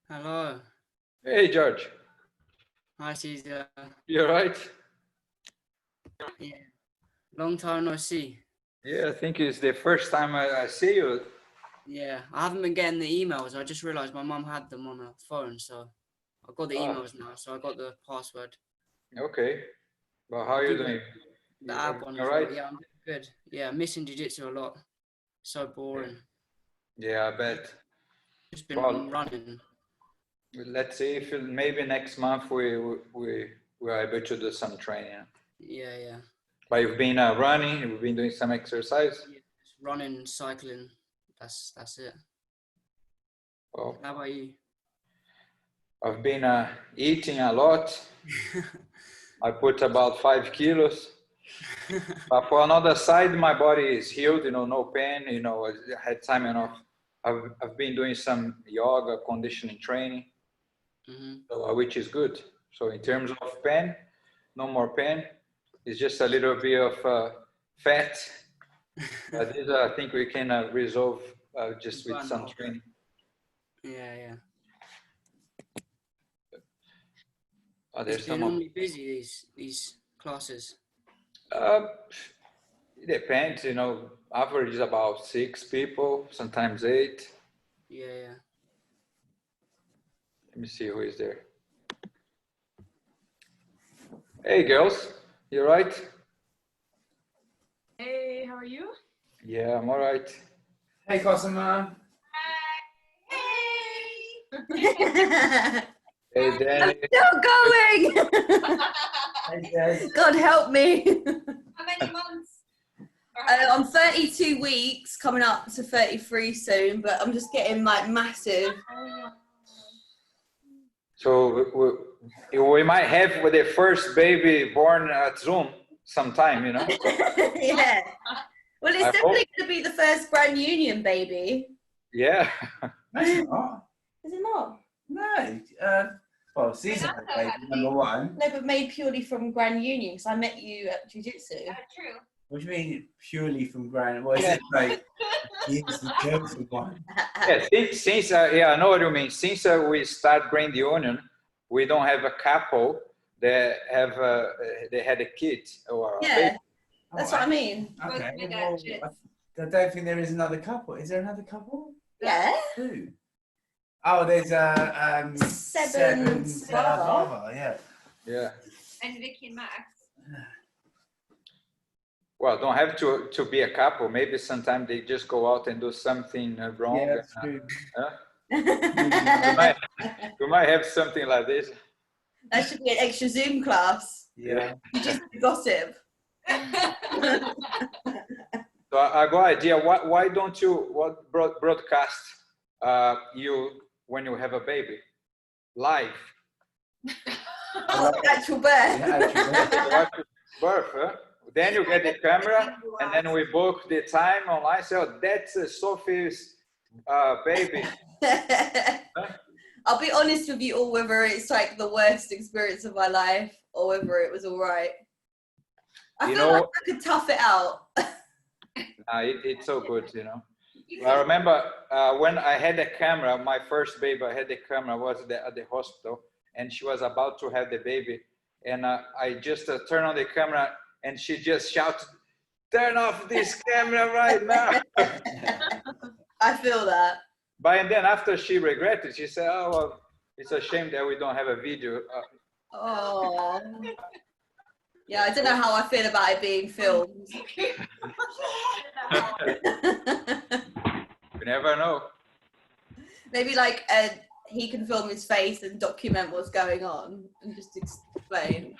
Hello. Hey, George. Hi, Cesar. You all right? Yeah. Long time no see. Yeah, I think it's the first time I see you. Yeah. I haven't been getting the emails. I just realized my mum had them on her phone, so I got the Ah, emails now. So I got the password. okay. Well, how I are you do doing? the Everything ab one all as well. right? Yeah, I'm doing good. Yeah, I'm missing jiu-jitsu a lot. So Yeah. boring. Yeah, I bet. Just been Well, running. let's see if maybe next month we are able to do some training. Yeah, yeah. But you've been running, you've been doing some exercise. Yeah. Just running, cycling. That's it. Well, How about you? I've been eating a lot. I put about 5 kilos. But for another side, my body is healed, no pain, I had time enough. I've been doing some yoga, conditioning training, so, which is good. So in terms of pain, no more pain. It's just a little bit of fat. But this, I think we can resolve just with Burn that some off. training. Yeah, yeah. There's They're some of, normally busy these classes. uh, it depends, average is about 6 people, sometimes 8. Yeah, yeah. Let me see who is there. Hey, girls, you right? Hey, how are you? Yeah, I'm all right. Hey, Cosima. Hey. Hey, I'm Danny. still going. Hey, Des. God help me. How many months? I'm 32 weeks, coming up to 33 soon, but I'm just getting like massive. So we might have with the first baby born at Zoom sometime, Yeah. Well, it's I definitely going to be the first Grand Union baby. Yeah. No, it's not. Is it not? No. Well, Cesar had a baby, number one. No, but made purely from Grand Union, because I met you at Jiu Jitsu. True. What do you mean purely from Grand? What is it like? He's the chosen one. Yeah, since I know what you mean. Since we start Grand Union, we don't have a couple that have they had a kid or a Yeah, baby. that's what I mean. Okay. Both Well, mega I don't think there is another couple. Is there another couple? Yeah. Who? Oh, there's Seven's brother. Yeah. Yeah. And Vicky and Max. Well, don't have to be a couple. Maybe sometimes they just go out and do something wrong. Yeah, that's true. We might have something like this. That should be an extra Zoom class. Yeah. You just gossip. So I got an idea. Why don't you broadcast you when you have a baby live? Actual birth. Yeah, Birth, huh? Then you get the camera, and then we book the time online. So that's Sophie's baby. I'll be honest with you all, whether it's like the worst experience of my life or whether it was all right. I feel like I could tough it out. It's so good, I remember when I had the camera, my first baby, I had the camera, was at the hospital, and she was about to have the baby. And I just turned on the camera, and she just shouted, "Turn off this camera right now." I feel that. But and then after she regretted, she said, "Oh, well, it's a shame that we don't have a video." Oh. Yeah, I don't know how I feel about it being filmed. You never know. Maybe like he can film his face and document what's going on and just explain.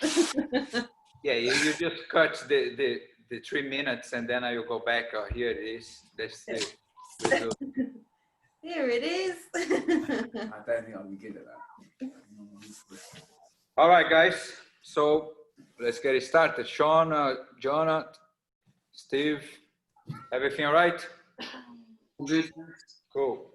Yeah, you just cut the 3 minutes, and then you go back. Oh, here it is. That's the result. Here it is. I don't think I'll be good at that. All right, guys. So let's get it started. Sean, Jonah, Steve, everything all right? Good. Cool.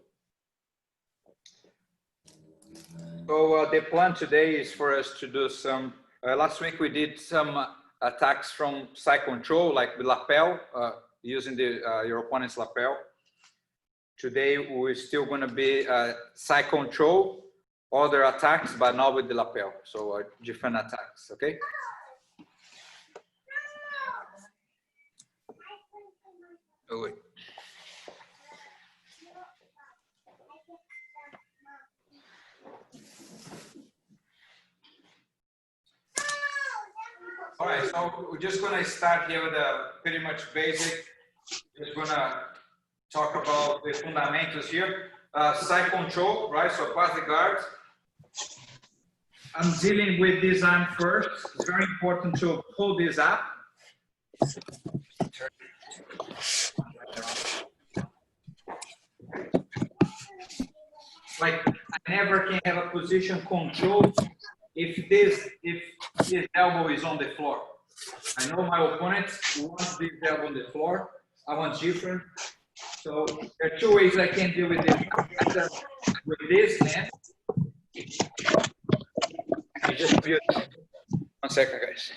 So the plan today is for us to do some. Last week we did some attacks from side control, like the lapel, using your opponent's lapel. Today we're still going to be side control, other attacks, but not with the lapel. So different attacks, okay? Oh, wait. All right, so we're just gonna start here with a pretty much basic. Just gonna talk about the fundamentals here. Side control, right? So pass the guard. I'm dealing with this arm first. It's very important to pull this up. Like I never can have a position control if this elbow is on the floor. I know my opponent wants this elbow on the floor. I want different. So there are two ways I can deal with this. Either with this hand. I just mute. 1 second, guys.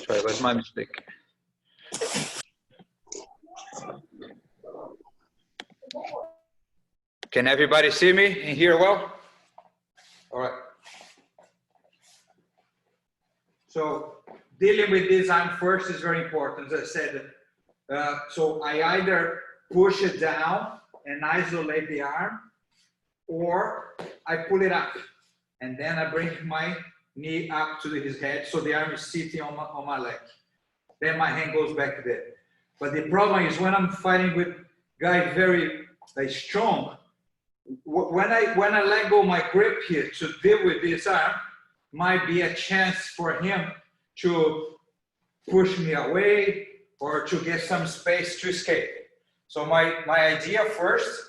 Sorry, that's my mistake. Can everybody see me and hear well? All right. So dealing with this arm first is very important, as I said. So I either push it down and isolate the arm, or I pull it up, and then I bring my knee up to his head, so the arm is sitting on my leg. Then my hand goes back there. But the problem is when I'm fighting with guy very strong, when I let go my grip here to deal with this arm, might be a chance for him to push me away or to get some space to escape. So my idea first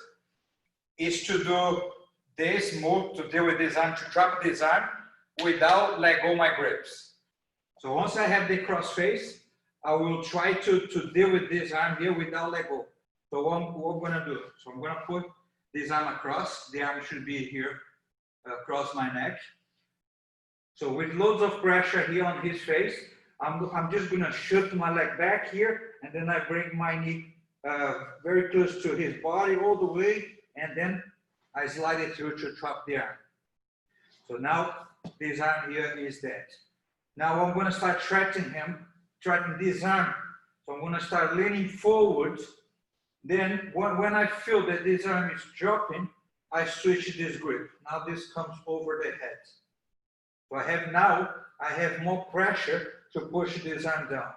is to do this move to deal with this arm, to drop this arm without let go my grips. So once I have the cross face, I will try to deal with this arm here without let go. So what I'm gonna do, so I'm gonna put this arm across, the arm should be here across my neck. So with loads of pressure here on his face, I'm just gonna shoot my leg back here, and then I bring my knee very close to his body all the way, and then I slide it through to trap the arm. So now this arm here is dead. Now I'm gonna start threatening him, threatening this arm. So I'm gonna start leaning forward. Then when I feel that this arm is dropping, I switch this grip. Now this comes over the head. So I have more pressure to push this arm down.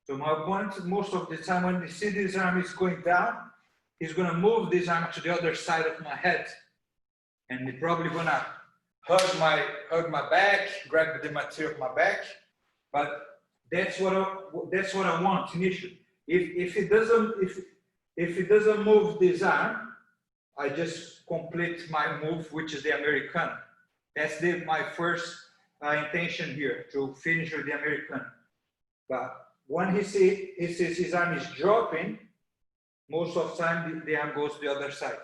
So my opponent, most of the time when they see this arm is going down, he's gonna move this arm to the other side of my head. And he's probably gonna hug my back, grab the material of my back. But that's what I want initially. If it doesn't move this arm, I just complete my move, which is the Americana. That's my first intention here, to finish with the Americana. But when he sees his arm is dropping, most of the time the arm goes to the other side.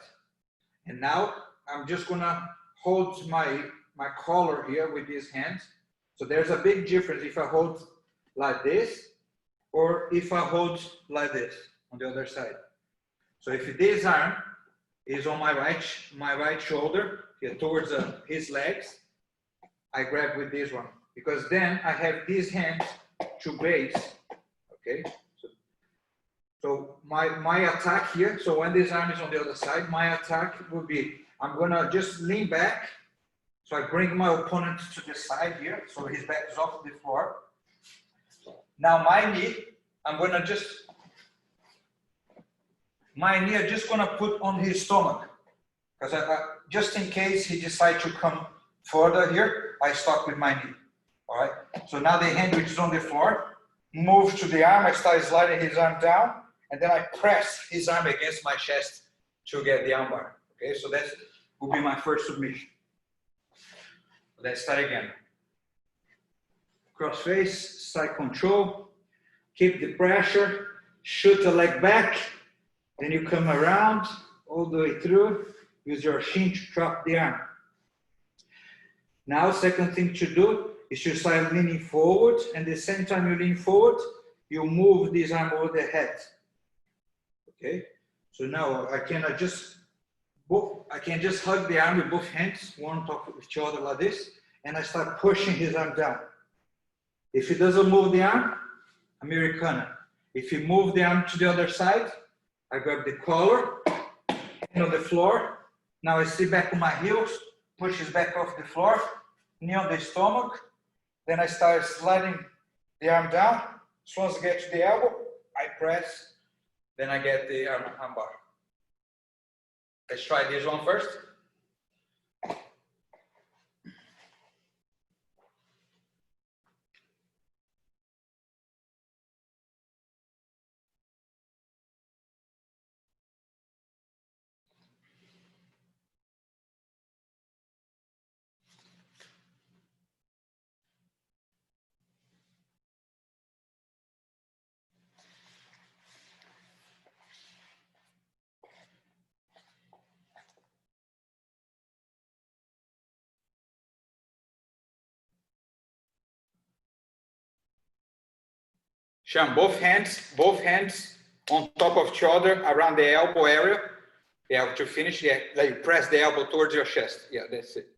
And now I'm just gonna hold my collar here with these hands. So there's a big difference if I hold like this or if I hold like this on the other side. So if this arm is on my right shoulder, here towards his legs, I grab with this one, because then I have these hands to base. Okay, so my attack here, so when this arm is on the other side, my attack will be, I'm gonna just lean back, so I bring my opponent to the side here, so his back is off the floor. Now my knee, I'm just gonna put on his stomach, because just in case he decides to come further here, I stop with my knee. All right, so now the hand which is on the floor, move to the arm, I start sliding his arm down, and then I press his arm against my chest to get the armbar. Okay, so that will be my first submission. Let's start again. Cross face, side control, keep the pressure, shoot the leg back, then you come around all the way through, use your shin to trap the arm. Now, second thing to do is to start leaning forward, and the same time you lean forward, you move this arm over the head. Okay, so now I can just I can just hug the arm with both hands, one on top of each other like this, and I start pushing his arm down. If he doesn't move the arm, Americana. If he move the arm to the other side, I grab the collar, hand on the floor. Now I sit back on my heels, push his back off the floor, knee on the stomach. Then I start sliding the arm down. As soon as I get to the elbow, I press. Then I get the arm bar. Let's try this one first. Sean, both hands on top of each other around the elbow area. Yeah, to finish, yeah, like you press the elbow towards your chest. Yeah, that's it.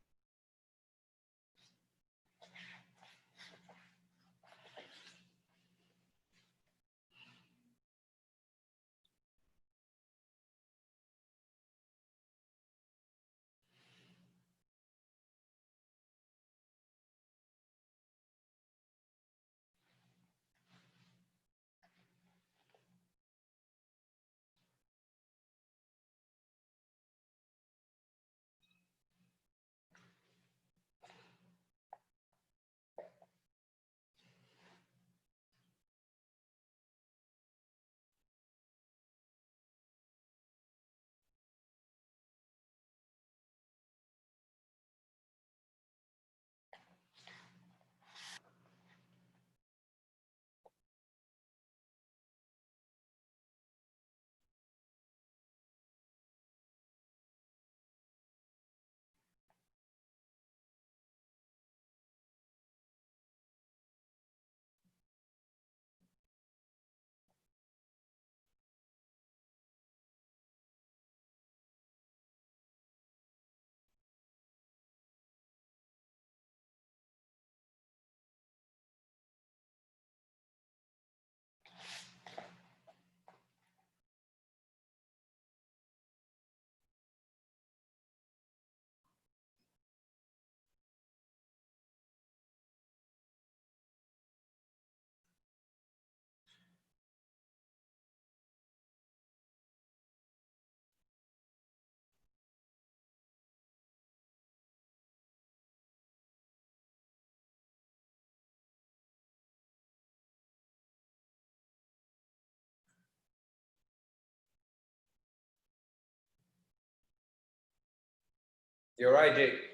You're right, Jake.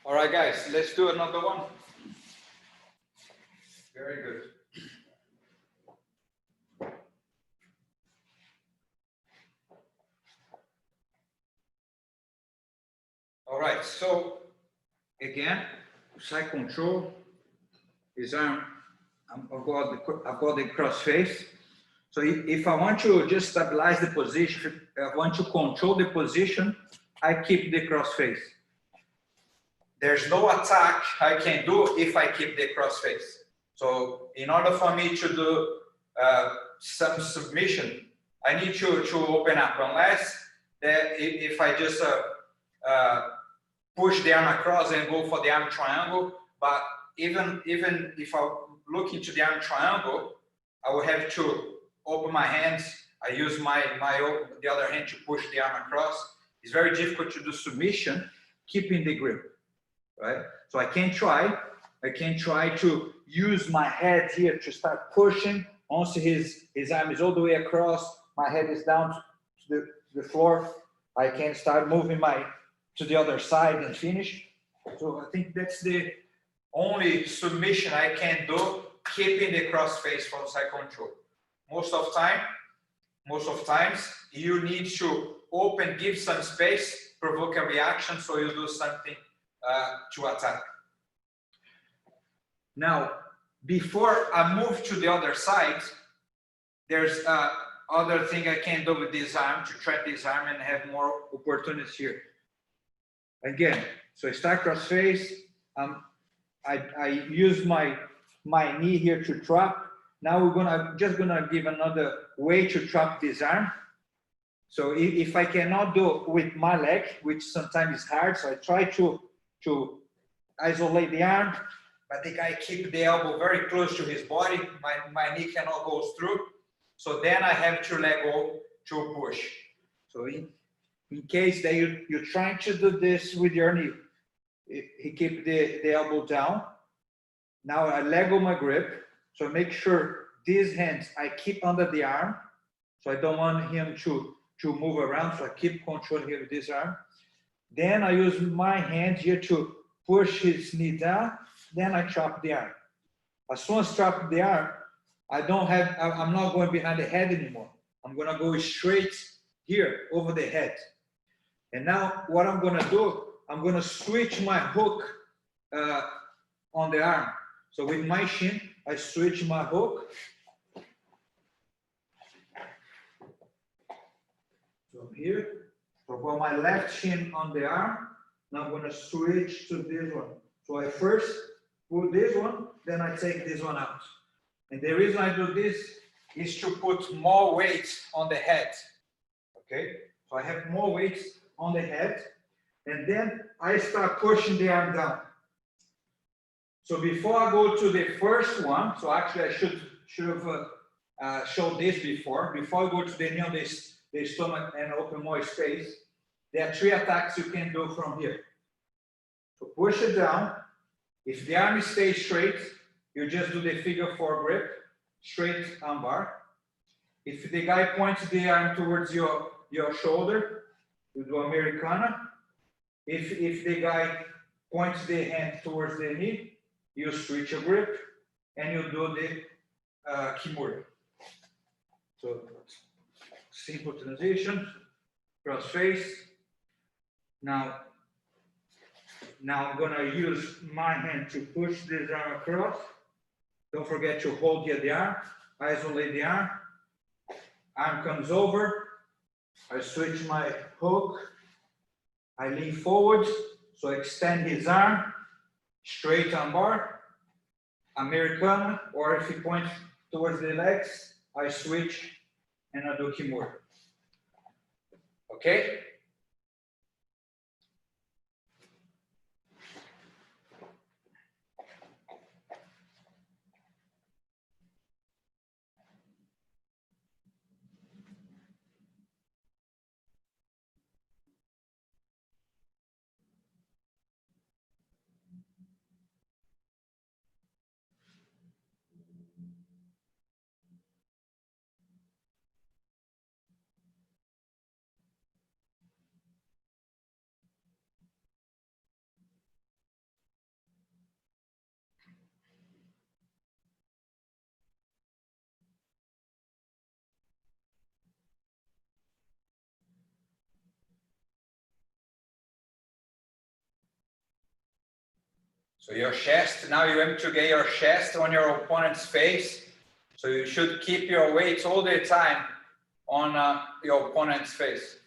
All right, guys, let's do another one. Very good. All right, so again, side control is I've got the cross face. So if I want to just stabilize the position, if I want to control the position, I keep the cross face. There's no attack I can do if I keep the cross face. So in order for me to do some submission, I need to open up, unless that if I just push the arm across and go for the arm triangle. But even if I look into the arm triangle, I will have to open my hands. I use the other hand to push the arm across. It's very difficult to do submission, keeping the grip, right? So I can try to use my head here to start pushing. Once his arm is all the way across, my head is down to the floor, I can start moving to the other side and finish. So I think that's the only submission I can do, keeping the cross face from side control. Most of times you need to open, give some space, provoke a reaction, so you do something to attack. Now, before I move to the other side, there's other thing I can do with this arm to trap this arm and have more opportunities here. Again, so I start cross face. I use my knee here to trap. Now I'm just gonna give another way to trap this arm. So if I cannot do with my leg, which sometimes is hard, so I try to isolate the arm, but the guy keep the elbow very close to his body. My knee cannot go through. So then I have to let go to push. So in case that you're trying to do this with your knee, he keep the elbow down. Now I let go my grip. So make sure these hands I keep under the arm. So I don't want him to move around. So I keep controlling here with this arm. Then I use my hand here to push his knee down. Then I chop the arm. As soon as I chop the arm, I'm not going behind the head anymore. I'm gonna go straight here over the head. And now what I'm gonna do, I'm gonna switch my hook on the arm. So with my shin, I switch my hook. So here, so for my left shin on the arm, now I'm gonna switch to this one. So I first put this one, then I take this one out. And the reason I do this is to put more weight on the head. Okay, so I have more weight on the head, and then I start pushing the arm down. So before I go to the first one, so actually I should have showed this before. Before I go to the knee on the stomach and open more space, there are 3 attacks you can do from here. So push it down. If the arm stays straight, you just do the figure 4 grip, straight armbar. If the guy points the arm towards your shoulder, you do Americana. If the guy points the hand towards the knee, you switch your grip and you do the Kimura. So simple transition, cross face. Now I'm gonna use my hand to push this arm across. Don't forget to hold here the arm, isolate the arm. Arm comes over, I switch my hook, I lean forward, so extend his arm, straight armbar, Americana, or if he points towards the legs, I switch and I do Kimura. Okay? So your chest, now you aim to get your chest on your opponent's face. So you should keep your weight all the time on your opponent's face.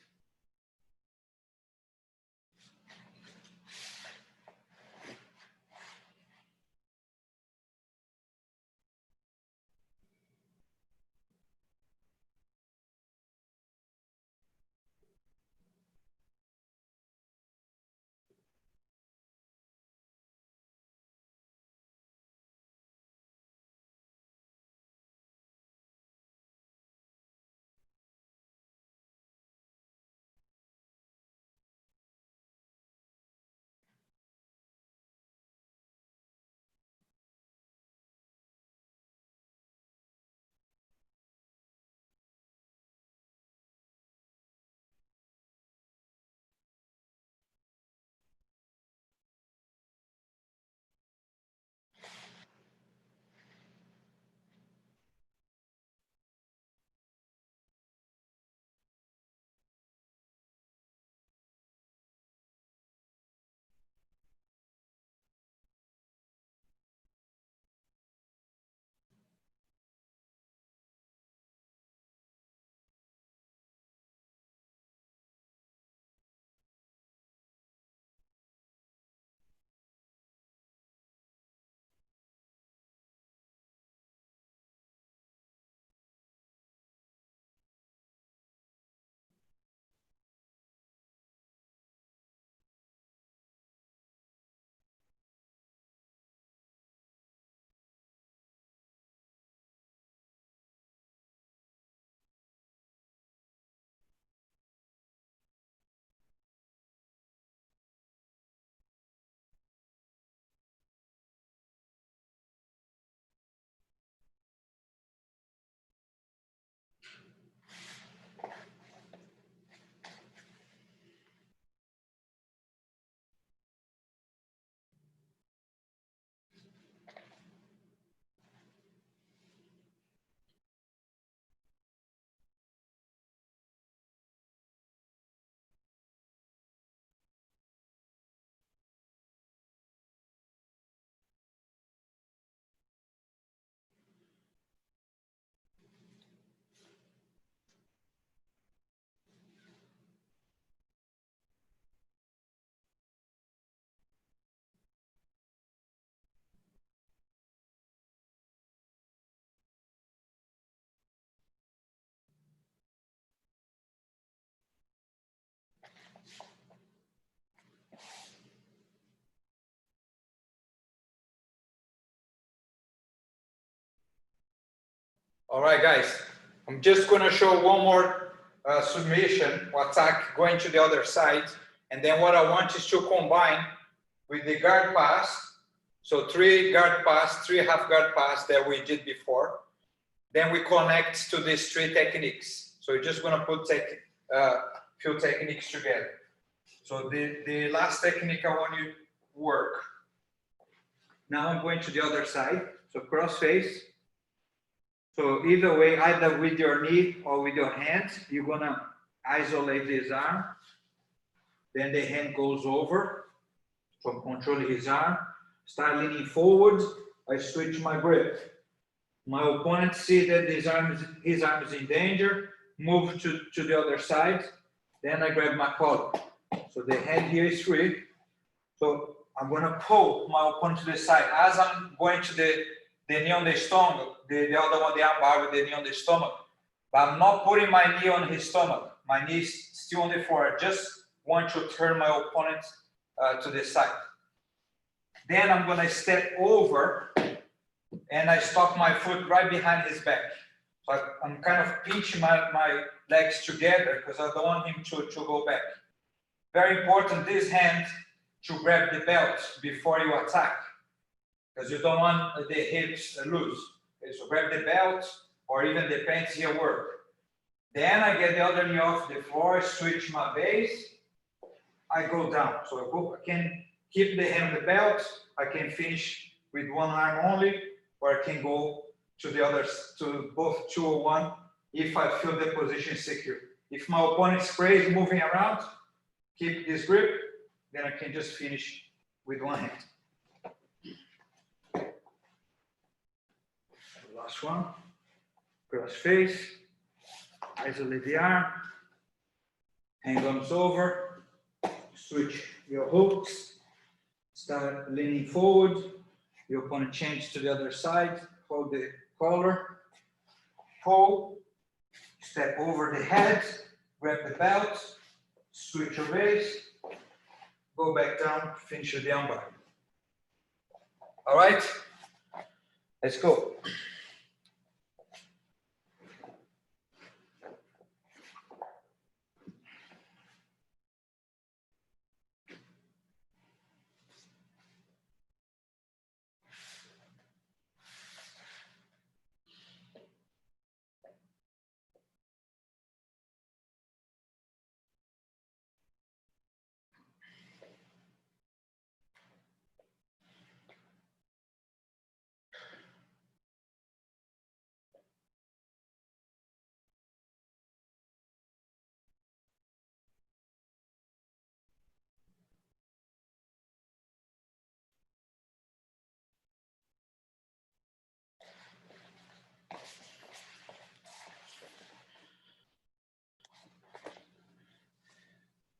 All right, guys, I'm just gonna show one more submission or attack going to the other side. And then what I want is to combine with the guard pass. So 3 guard pass, 3 half guard pass that we did before. Then we connect to these 3 techniques. So we're just gonna put few techniques together. So the last technique I want you to work. Now I'm going to the other side. So cross face. So either way, either with your knee or with your hands, you're gonna isolate his arm. Then the hand goes over. So I'm controlling his arm. Start leaning forward. I switch my grip. My opponent sees that his arm is in danger. Move to the other side. Then I grab my collar. So the hand here is free. So I'm gonna pull my opponent to the side. As I'm going to the knee on the stomach, the other one, the arm bar with the knee on the stomach. But I'm not putting my knee on his stomach. My knee is still on the floor. I just want to turn my opponent to the side. Then I'm gonna step over and I stop my foot right behind his back. So I'm kind of pinching my legs together because I don't want him to go back. Very important, this hand to grab the belt before you attack, because you don't want the hips loose. Okay, so grab the belt or even the pants here work. Then I get the other knee off the floor, switch my base, I go down. So I can keep the hand on the belt, I can finish with one arm only, or I can go to the others, to both 2 or 1, if I feel the position secure. If my opponent's crazy moving around, keep this grip, then I can just finish with one hand. Last one. Cross face. Isolate the arm. Hand arms over. Switch your hooks. Start leaning forward. Your opponent change to the other side. Hold the collar. Pull. Step over the head. Grab the belt. Switch your base. Go back down. Finish with the armbar. All right. Let's go.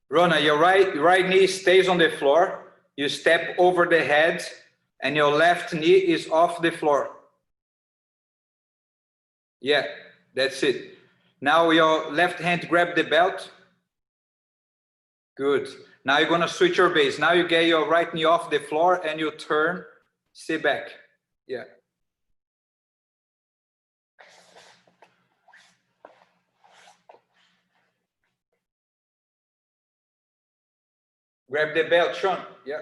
Rona, your right knee stays on the floor. You step over the head and your left knee is off the floor. Yeah, that's it. Now your left hand grab the belt. Good. Now you're gonna switch your base. Now you get your right knee off the floor and you turn, sit back. Yeah. Grab the belt, Sean. Yeah.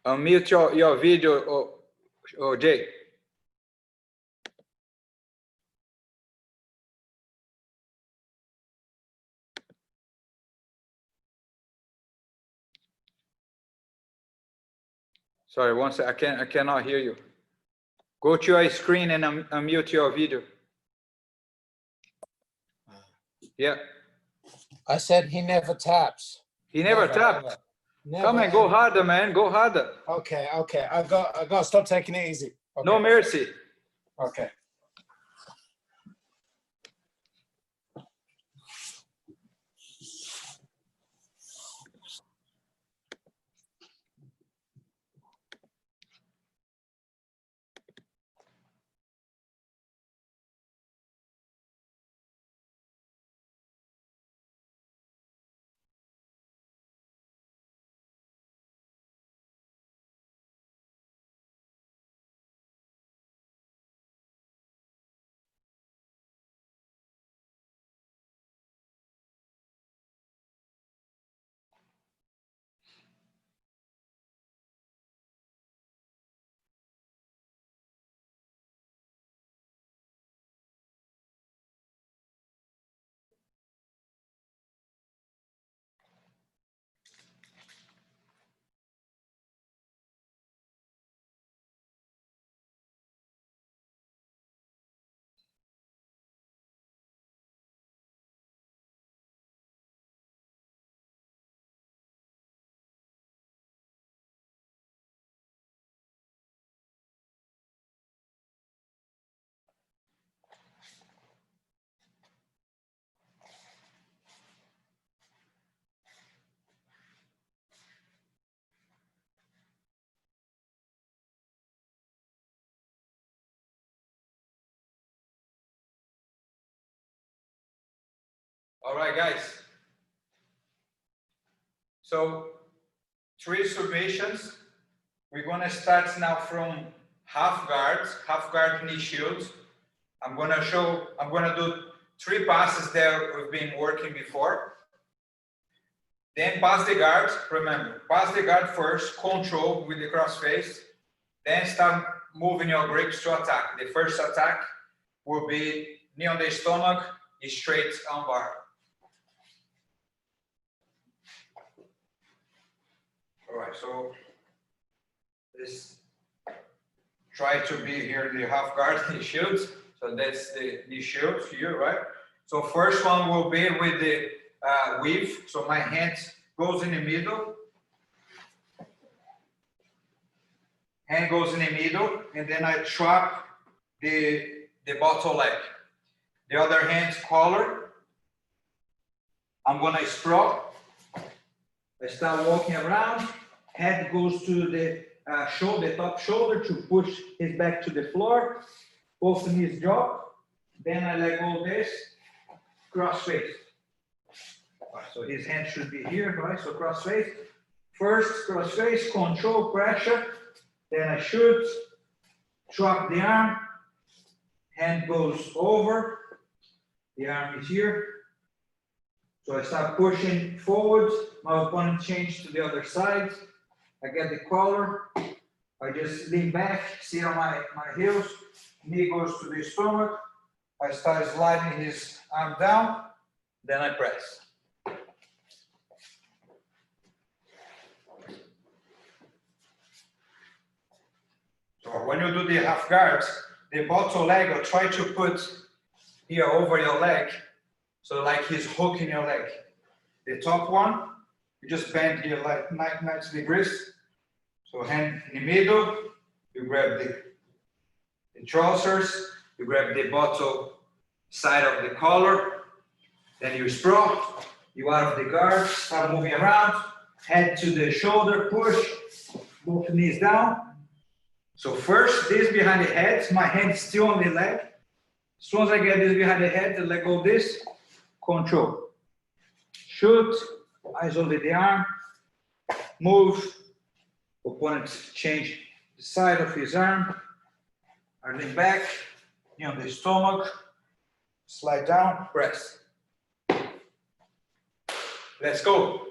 Unmute your video, Jay. Sorry, one second. I cannot hear you. Go to your screen and unmute your video. Yeah. I said he never taps. He never tapped. Ever. Never, Come on, go harder, man. Go harder. Okay. I got to stop taking it easy. Okay. No mercy. Okay. All right, guys. So 3 submissions. We're gonna start now from half guard knee shields. I'm gonna do 3 passes that we've been working before. Then pass the guard, remember, pass the guard first, control with the cross face, then start moving your grips to attack. The first attack will be knee on the stomach, straight arm bar. All right, so let's try to be here the half guard knee shields. So that's the knee shields here, right? So first one will be with the weave. So my hands goes in the middle. Hand goes in the middle, and then I trap the bottom leg. The other hand collar. I'm gonna sprawl. I start walking around. Head goes to the shoulder, top shoulder to push his back to the floor. Both knees drop. Then I let go this. Cross face. So his hand should be here, right? So cross face. First cross face, control pressure. Then I shoot. Drop the arm. Hand goes over. The arm is here. So I start pushing forward. My opponent changes to the other side. I get the collar. I just lean back, sit on my heels. Knee goes to the stomach. I start sliding his arm down. Then I press. So when you do the half guards, the bottom leg, I'll try to put here over your leg. So like he's hooking your leg. The top one, you just bend here like 90 degrees. So hand in the middle, you grab the trousers, you grab the bottom side of the collar, then you sprawl, you out of the guard, start moving around, head to the shoulder, push, both knees down. So first, this behind the head, my hand is still on the leg. As soon as I get this behind the head, let go of this, control. Shoot, eyes over the arm, move, opponent change the side of his arm, I lean back, knee on the stomach, slide down, press. Let's go.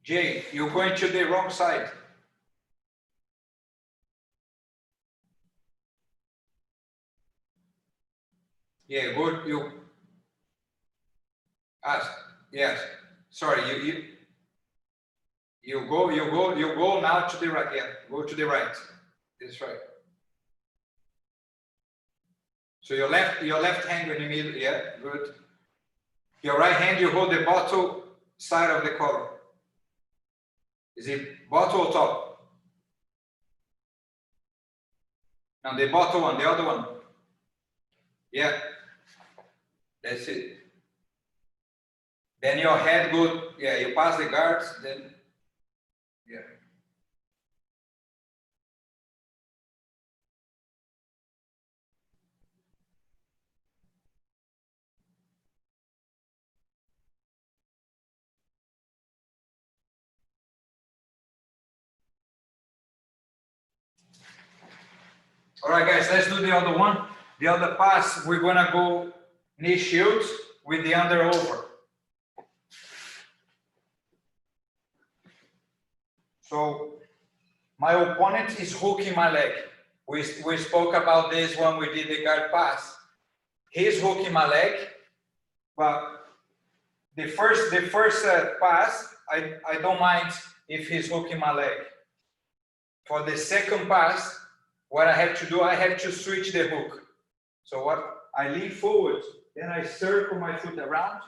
Jay, you're going to the wrong side. Yeah, good. Yes. Sorry, you go now to the right. Yeah, go to the right. That's right. So your left hand in the middle. Yeah, good. Your right hand, you hold the bottle side of the collar. Is it bottle or top? Now the bottom one, the other one. Yeah, that's it. Then your head goes, yeah, you pass the guards, then, yeah. All right, guys, let's do the other one. The other pass, we're gonna go knee shields with the under over. So my opponent is hooking my leg. We spoke about this when we did the guard pass. He's hooking my leg, but the first pass, I don't mind if he's hooking my leg. For the second pass, what I have to do, I have to switch the hook. So what I lean forward, then I circle my foot around,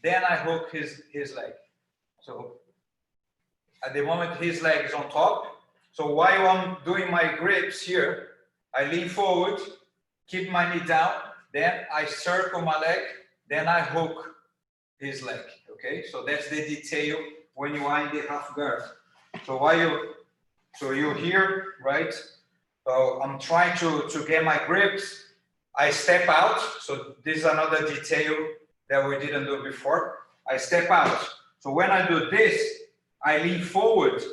then I hook his leg. So at the moment his leg is on top. So while I'm doing my grips here, I lean forward, keep my knee down, then I circle my leg, then I hook his leg. Okay, so that's the detail when you are in the half guard. So you're here, right? So I'm trying to get my grips. I step out. So this is another detail that we didn't do before. I step out. So when I do this, I lean forward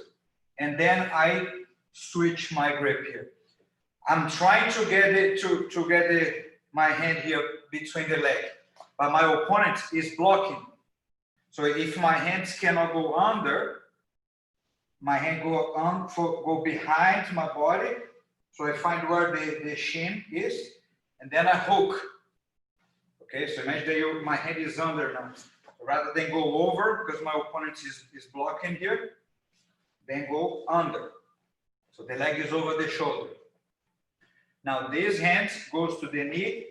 and then I switch my grip here. I'm trying to get it my hand here between the leg, but my opponent is blocking. So if my hands cannot go under, my hand go behind my body. So I find where the shin is, and then I hook. Okay, so imagine that my hand is under now. Rather than go over, because my opponent is blocking here, then go under. So the leg is over the shoulder. Now this hand goes to the knee.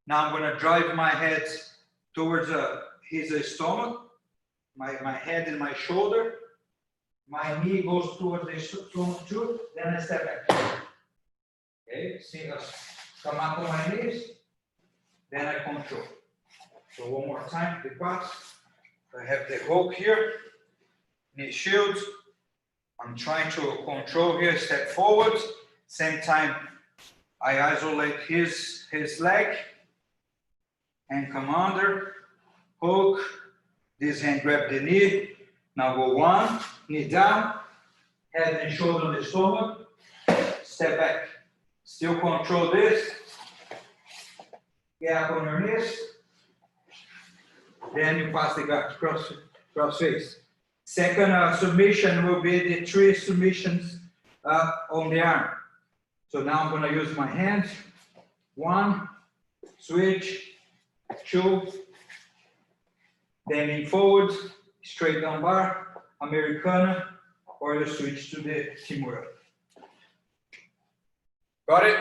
Now I'm going to drive my head towards his stomach, my head and my shoulder. My knee goes towards the stomach too, then I step back. Okay, see us come up on my knees, then I control. So one more time, the pass. I have the hook here, knee shield. I'm trying to control here, step forward. Same time, I isolate his leg and come under, hook. This hand grab the knee. Now go one, knee down, head and shoulder on the stomach, step back. Still control this. Get up on your knees. Then you pass the guard, cross face. Second submission will be the 3 submissions on the arm. So now I'm going to use my hands. 1, switch, 2, then lean forward, straight down bar, Americana, or you switch to the Kimura. Got it?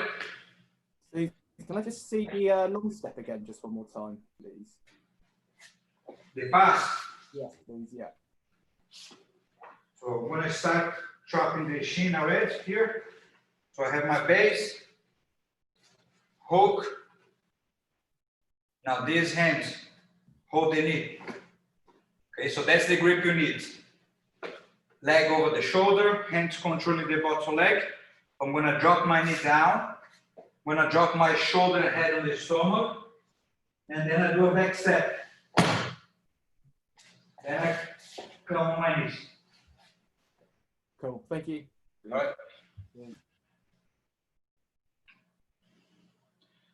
Steve, can I just see the long step again, just one more time, please? The pass. Yes, please, yeah. So when I start chopping the shin already here, so I have my base, hook. Now these hands hold the knee. Okay, so that's the grip you need. Leg over the shoulder, hands controlling the bottom leg. I'm gonna drop my knee down. I'm gonna drop my shoulder and head on the stomach. And then I do a back step. Then I come on my knees. Cool, thank you. All right.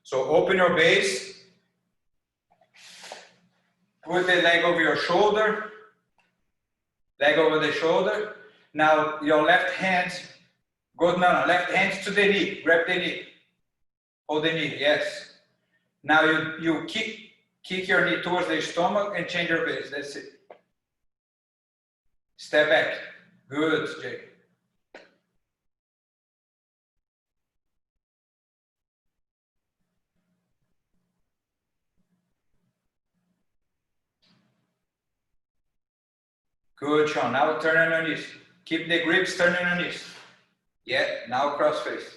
So open your base. Put the leg over your shoulder. leg over the shoulder. Now your left hand, left hand to the knee, grab the knee, hold the knee, yes. Now you kick your knee towards the stomach and change your base, that's it. Step back, good, Jay. Good, Sean. Now turn on your knees. Keep the grips, turn on your knees. Yeah, now cross face.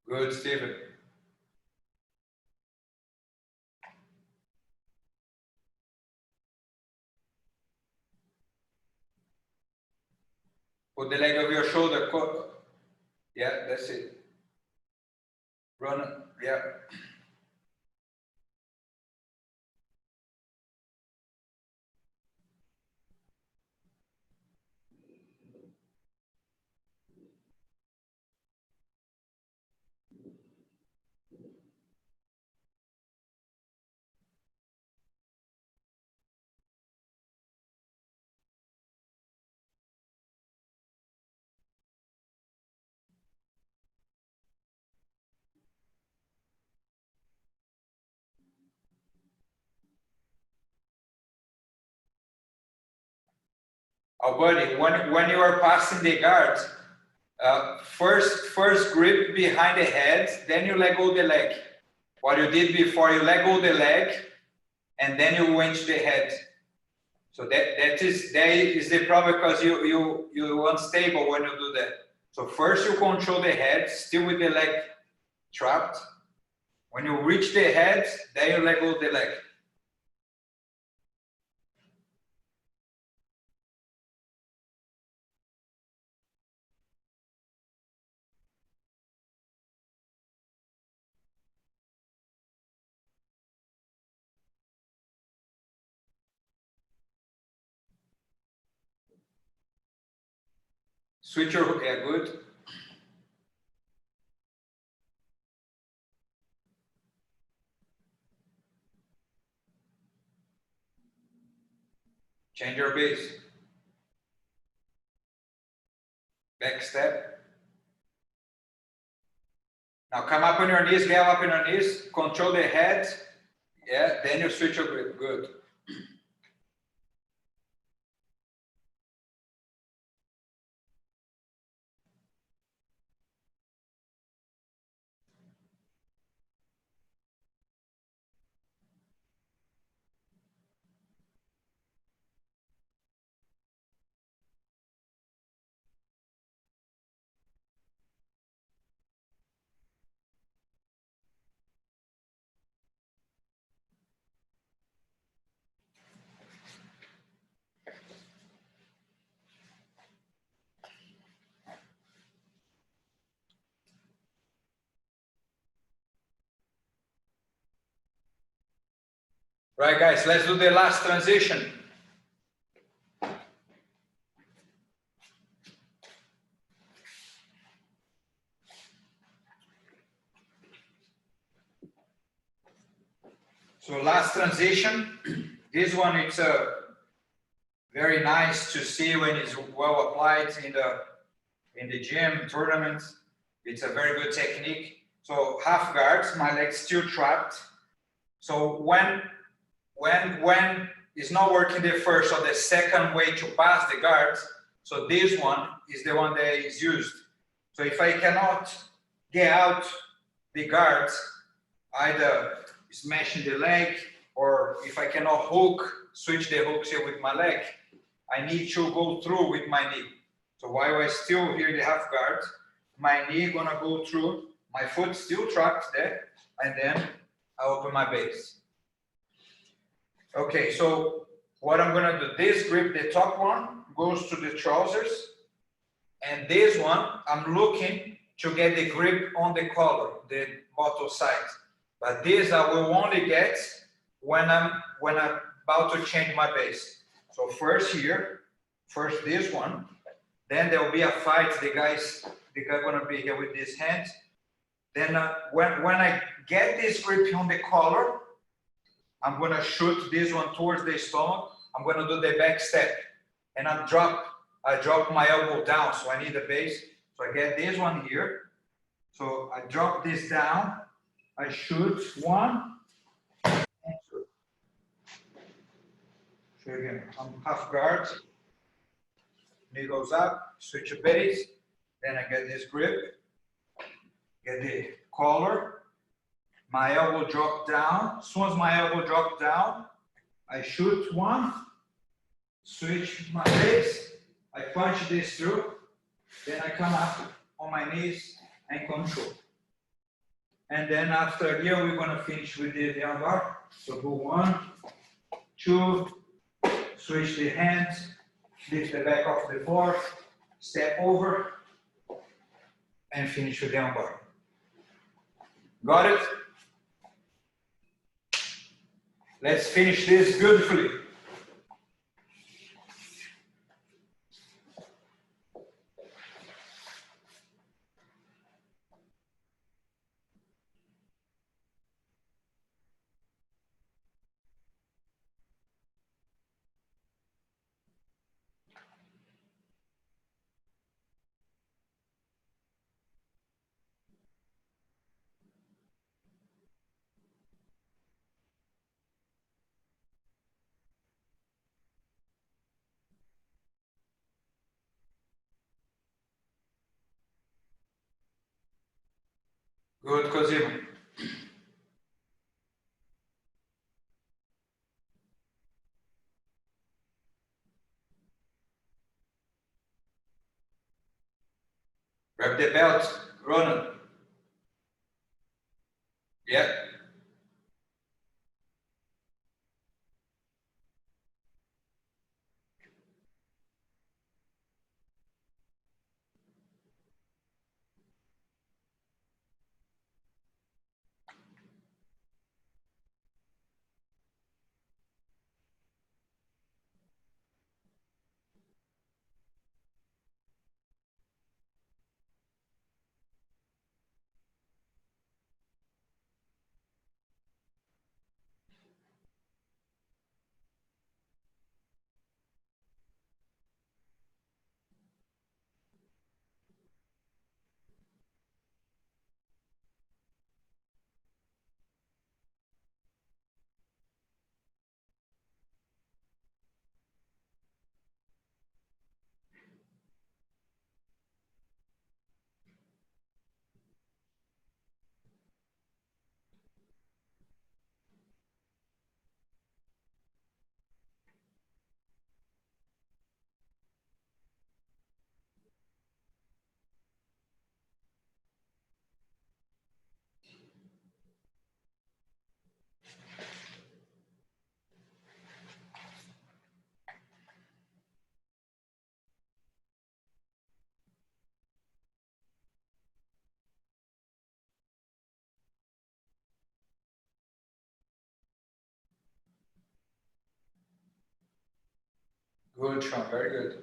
Good, Steven. Put the leg over your shoulder. Yeah, that's it. Run, yeah. Oh, buddy, when you are passing the guard, first grip behind the head, then you let go the leg. What you did before, you let go the leg, and then you went to the head. So that is the problem, because you unstable when you do that. So first you control the head, still with the leg trapped. When you reach the head, then you let go the leg. Switch your, yeah, good. Change your base. Back step. Now come up on your knees, get up on your knees, control the head. Yeah, then you switch your grip, good. Right, guys, let's do the last transition. So last transition, this one, it's very nice to see when it's well applied in the gym tournaments. It's a very good technique. So half guards, my legs still trapped. So when when it's not working the first or the second way to pass the guards, so this one is the one that is used. So if I cannot get out the guards, either smashing the leg, or if I cannot switch the hooks here with my leg, I need to go through with my knee. So while I still here the half guard, my knee gonna go through, my foot still trapped there, and then I open my base. Okay, so what I'm gonna do, this grip, the top one, goes to the trousers, and this one, I'm looking to get the grip on the collar, the bottle side. But this I will only get when I'm about to change my base. So first here, first this one, then there will be a fight. The guy gonna be here with this hand. Then when I get this grip on the collar, I'm gonna shoot this one towards the stomach. I'm gonna do the back step, and I drop my elbow down. So I need the base. So I get this one here. So I drop this down. I shoot one. And two. So again, I'm half guard. Knee goes up, switch a base. Then I get this grip. Get the collar. My elbow drop down. As soon as my elbow drop down, I shoot one. Switch my base. I punch this through. Then I come up on my knees and control. And then after here, we're gonna finish with the armbar. So go 1, 2, switch the hands, lift the back off the floor, step over, and finish with the armbar. Got it? Let's finish this beautifully. Good, Cosimo. Grab the belt, Ronan. Yeah. Good, Sean, very good.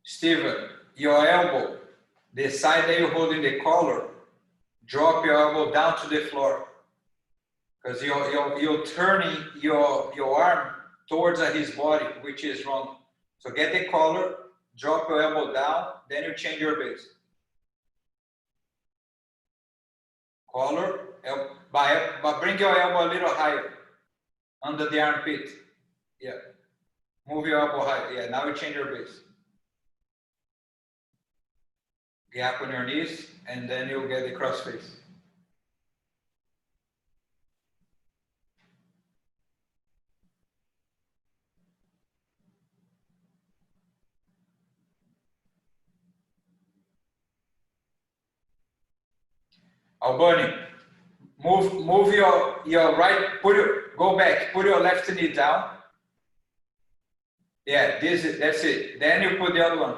Steven, your elbow, the side that you're holding the collar, drop your elbow down to the floor. Because you're turning your arm towards his body, which is wrong. So get the collar, drop your elbow down, then you change your base. Collar, but bring your elbow a little higher, under the armpit. Yeah. Move your elbow higher. Yeah, now you change your base. Gap on your knees, and then you'll get the cross face. Albani, move your right, go back, put your left knee down. Yeah, that's it. Then you put the other one.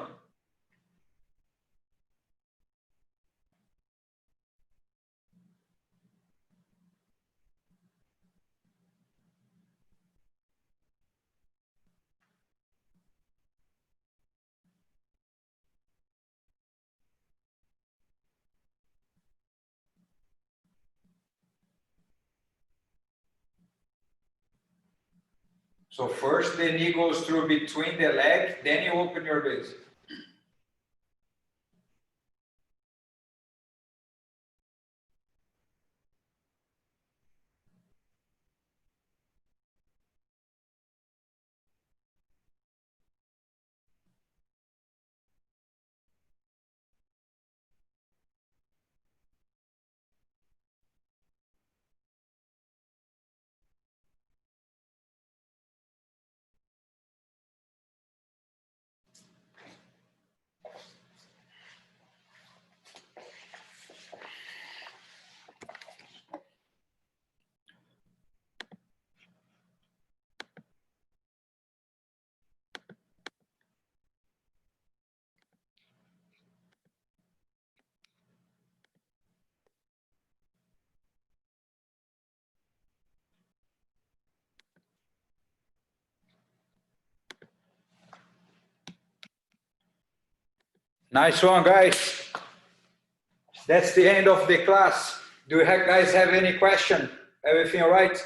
So first the knee goes through between the leg, then you open your base. Nice one, guys. That's the end of the class. Do you guys have any question? Everything all right?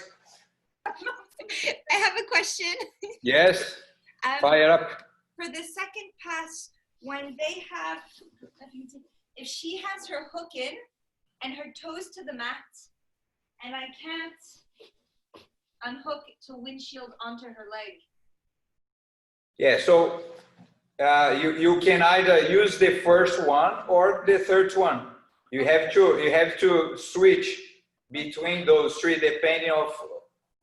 I have a question. Yes. Fire up. For the second pass, when they have, if she has her hook in and her toes to the mat, and I can't unhook to windshield onto her leg. Yeah, so you can either use the first one or the third one. You have to switch between those three depending of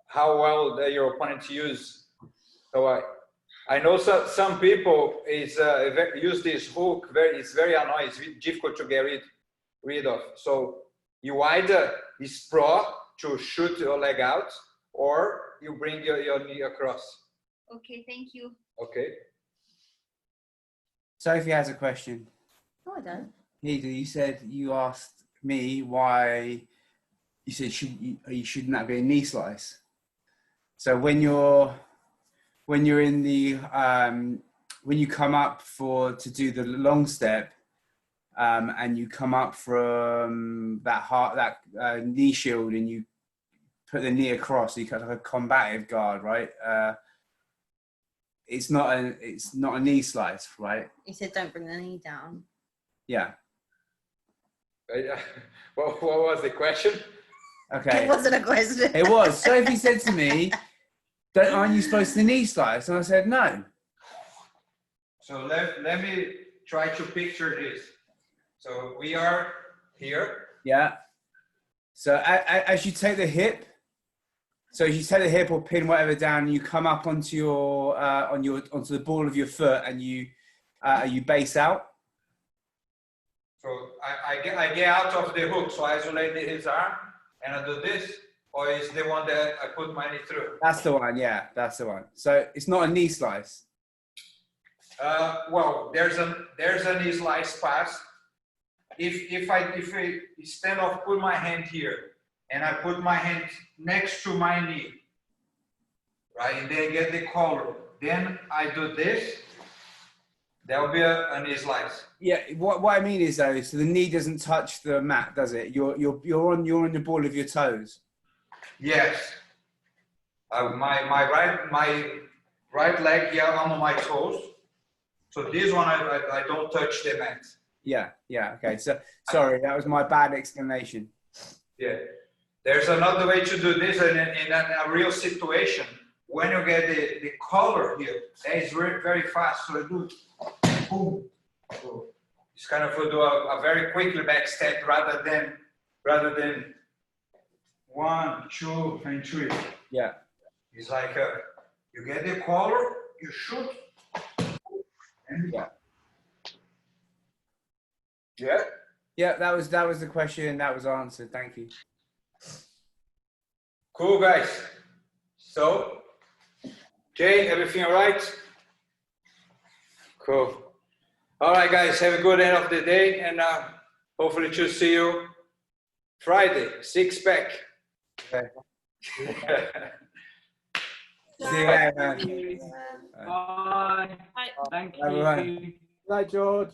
how well your opponent use. So I know some people use this hook it's very annoying. It's difficult to get rid of. So you either sprawl to shoot your leg out, or you bring your knee across. Okay, thank you. Okay. Sophie has a question. No, I don't. Nida, you said you asked me why you said shouldn't that be a knee slice? So when you're in the when you come up to do the long step, and you come up from that knee shield and you put the knee across, so you got like a combative guard, right? It's not a knee slice, right? You said don't bring the knee down. Yeah. What was the question? Okay. It wasn't a question. It was. Sophie said to me, aren't you supposed to knee slice? And I said, no. So let me try to picture this. So we are here. Yeah. So as you take the hip, or pin whatever down, you come up onto your onto the ball of your foot, and you base out. So I get out of the hook, so I isolate his arm, and I do this, or is the one that I put my knee through? That's the one, yeah, that's the one. So it's not a knee slice. Well, there's a knee slice pass. If I stand off, put my hand here, and I put my hand next to my knee, right, and then get the collar. Then I do this, There'll be a knee slice. Yeah, what I mean is though, so the knee doesn't touch the mat, does it? You're on the ball of your toes. Yes. My right leg here on my toes. So this one I don't touch the mat. Yeah. Okay. So sorry, that was my bad explanation. Yeah. There's another way to do this in a real situation. When you get the collar here, that is very, very fast. So I do boom. So it's kind of do a very quickly back step rather than 1, 2, and 3. Yeah. It's like you get the collar, you shoot, and Yeah. Yeah. Yeah, that was the question. That was answered. Thank you. Cool, guys. So, Jay, everything all right? Cool. All right, guys, have a good end of the day, and hopefully to see you Friday, 6-pack. Okay. See you later, man. Bye. Bye. Thank Bye-bye. you. Right, George.